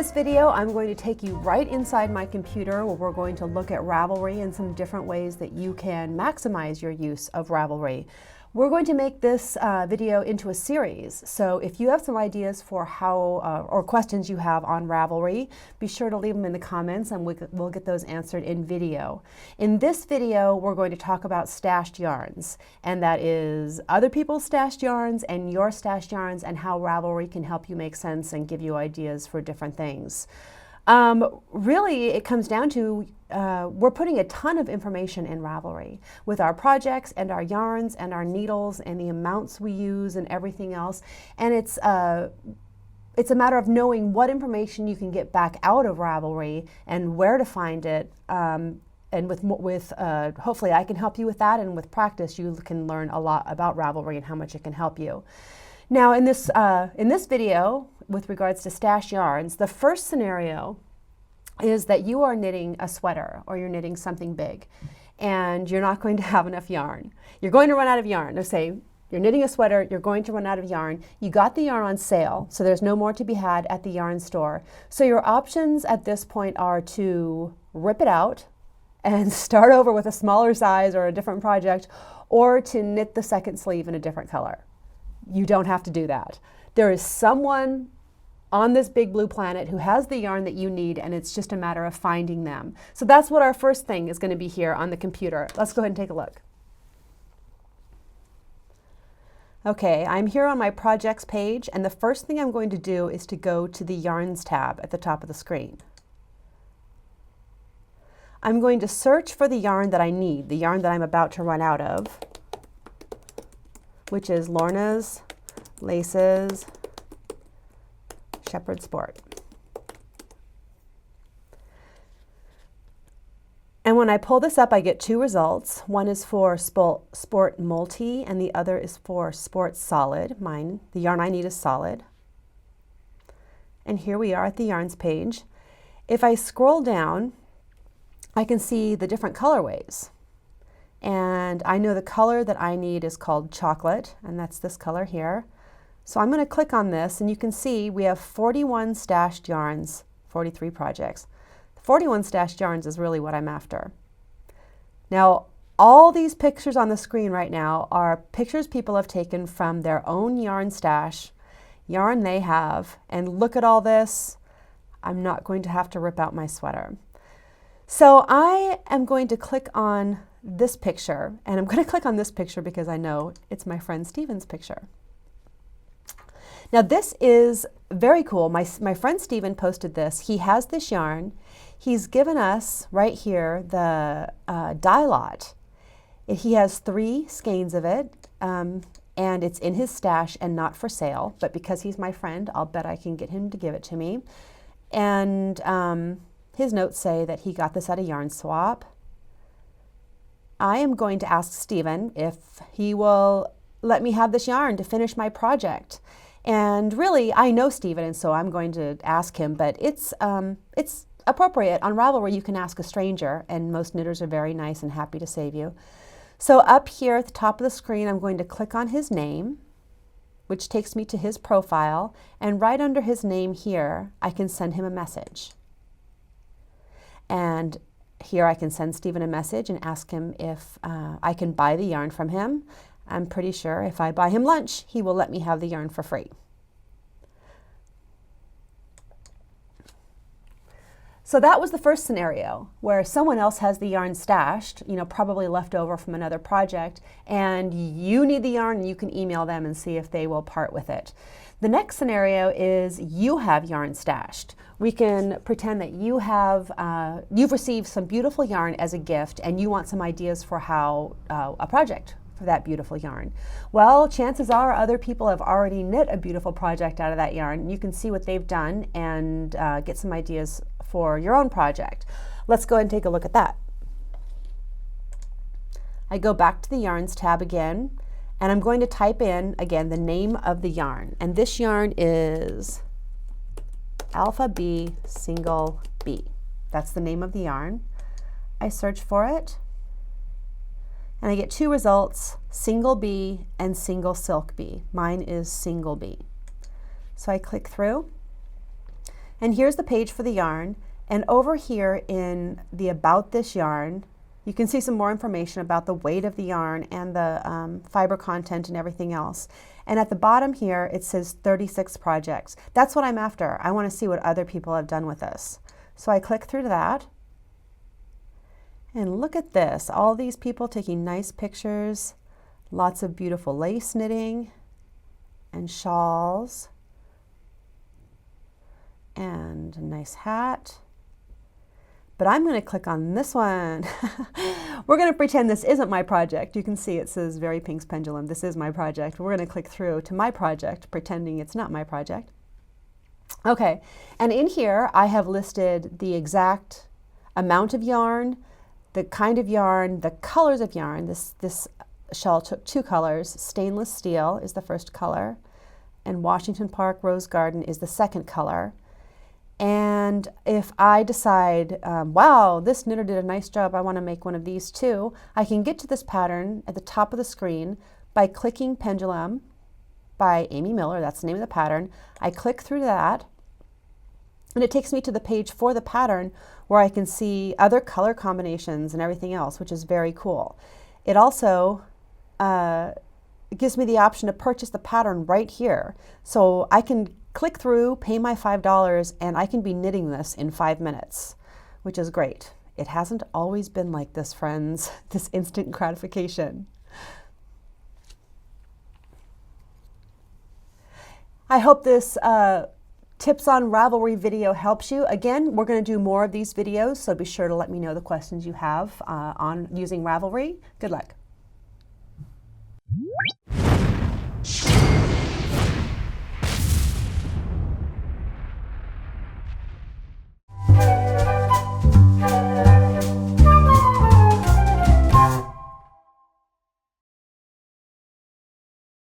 this video, I'm going to take you right inside my computer where we're going to look at Ravelry and some different ways that you can maximize your use of Ravelry. We're going to make this video into a series, so if you have some ideas for how or questions you have on Ravelry, be sure to leave them in the comments and we'll get those answered in video. In this video, we're going to talk about stashed yarns, and that is other people's stashed yarns and your stashed yarns and how Ravelry can help you make sense and give you ideas for different things. Really, it comes down to we're putting a ton of information in Ravelry with our projects and our yarns and our needles and the amounts we use and everything else. And it's a matter of knowing what information you can get back out of Ravelry and where to find it. And hopefully I can help you with that, and with practice you can learn a lot about Ravelry and how much it can help you. Now in this video, with regards to stash yarns, the first scenario is that you are knitting a sweater or you're knitting something big and you're not going to have enough yarn. You're going to run out of yarn. Let's say you're knitting a sweater, you're going to run out of yarn. You got the yarn on sale, so there's no more to be had at the yarn store. So your options at this point are to rip it out and start over with a smaller size or a different project, or to knit the second sleeve in a different color. You don't have to do that. There is someone on this big blue planet who has the yarn that you need, and it's just a matter of finding them. So that's what our first thing is going to be here on the computer. Let's go ahead and take a look. Okay, I'm here on my projects page, and the first thing I'm going to do is to go to the yarns tab at the top of the screen. I'm going to search for the yarn that I need, the yarn that I'm about to run out of, which is Lorna's Laces Shepherd Sport. And when I pull this up, I get two results. One is for Sport Multi and the other is for Sport Solid. The yarn I need is solid. And here we are at the yarns page. If I scroll down, I can see the different colorways. And I know the color that I need is called chocolate, and that's this color here. So I'm going to click on this, and you can see we have 41 stashed yarns, 43 projects. 41 stashed yarns is really what I'm after. Now, all these pictures on the screen right now are pictures people have taken from their own yarn stash, yarn they have, and look at all this. I'm not going to have to rip out my sweater. So I am going to click on this picture, and I'm going to click on this picture because I know it's my friend Steven's picture. Now this is very cool. My friend Steven posted this. He has this yarn. He's given us right here the dye lot. He has 3 skeins of it, and it's in his stash and not for sale, but because he's my friend, I'll bet I can get him to give it to me. And his notes say that he got this at a yarn swap. I am going to ask Steven if he will let me have this yarn to finish my project. And really, I know Steven, and so I'm going to ask him, but it's appropriate. On Ravelry, you can ask a stranger, and most knitters are very nice and happy to save you. So up here at the top of the screen, I'm going to click on his name, which takes me to his profile, and right under his name here, I can send him a message. And here I can send Steven a message and ask him if I can buy the yarn from him. I'm pretty sure if I buy him lunch, he will let me have the yarn for free. So that was the first scenario where someone else has the yarn stashed, probably left over from another project, and you need the yarn and you can email them and see if they will part with it. The next scenario is you have yarn stashed. We can pretend that you have, you've received some beautiful yarn as a gift and you want some ideas for how a project for that beautiful yarn. Well, chances are other people have already knit a beautiful project out of that yarn. You can see what they've done and get some ideas for your own project. Let's go ahead and take a look at that. I go back to the yarns tab again, and I'm going to type in again the name of the yarn, and this yarn is Alpha B Single B. That's the name of the yarn. I search for it, and I get 2 results, Single B and Single Silk B. Mine is Single B. So I click through, And here's the page for the yarn. And over here in the About This Yarn, you can see some more information about the weight of the yarn and the fiber content and everything else. And at the bottom here, it says 36 projects. That's what I'm after. I want to see what other people have done with this. So I click through that. And look at this. All these people taking nice pictures. Lots of beautiful lace knitting and shawls. And a nice hat. But I'm going to click on this one. We're going to pretend this isn't my project. You can see it says VeryPink's Pendulum. This is my project. We're going to click through to my project, pretending it's not my project. Okay, and in here I have listed the exact amount of yarn, the kind of yarn, the colors of yarn. This shawl took 2 colors. Stainless steel is the first color, and Washington Park Rose Garden is the second color. And if I decide, wow, this knitter did a nice job, I want to make one of these too, I can get to this pattern at the top of the screen by clicking Pendulum by Amy Miller. That's the name of the pattern. I click through that, and it takes me to the page for the pattern where I can see other color combinations and everything else, which is very cool. It also gives me the option to purchase the pattern right here. So I can click through, pay my $5, and I can be knitting this in 5 minutes, which is great. It hasn't always been like this, friends, this instant gratification. I hope this tips on Ravelry video helps you. Again, we're going to do more of these videos, so be sure to let me know the questions you have on using Ravelry. Good luck.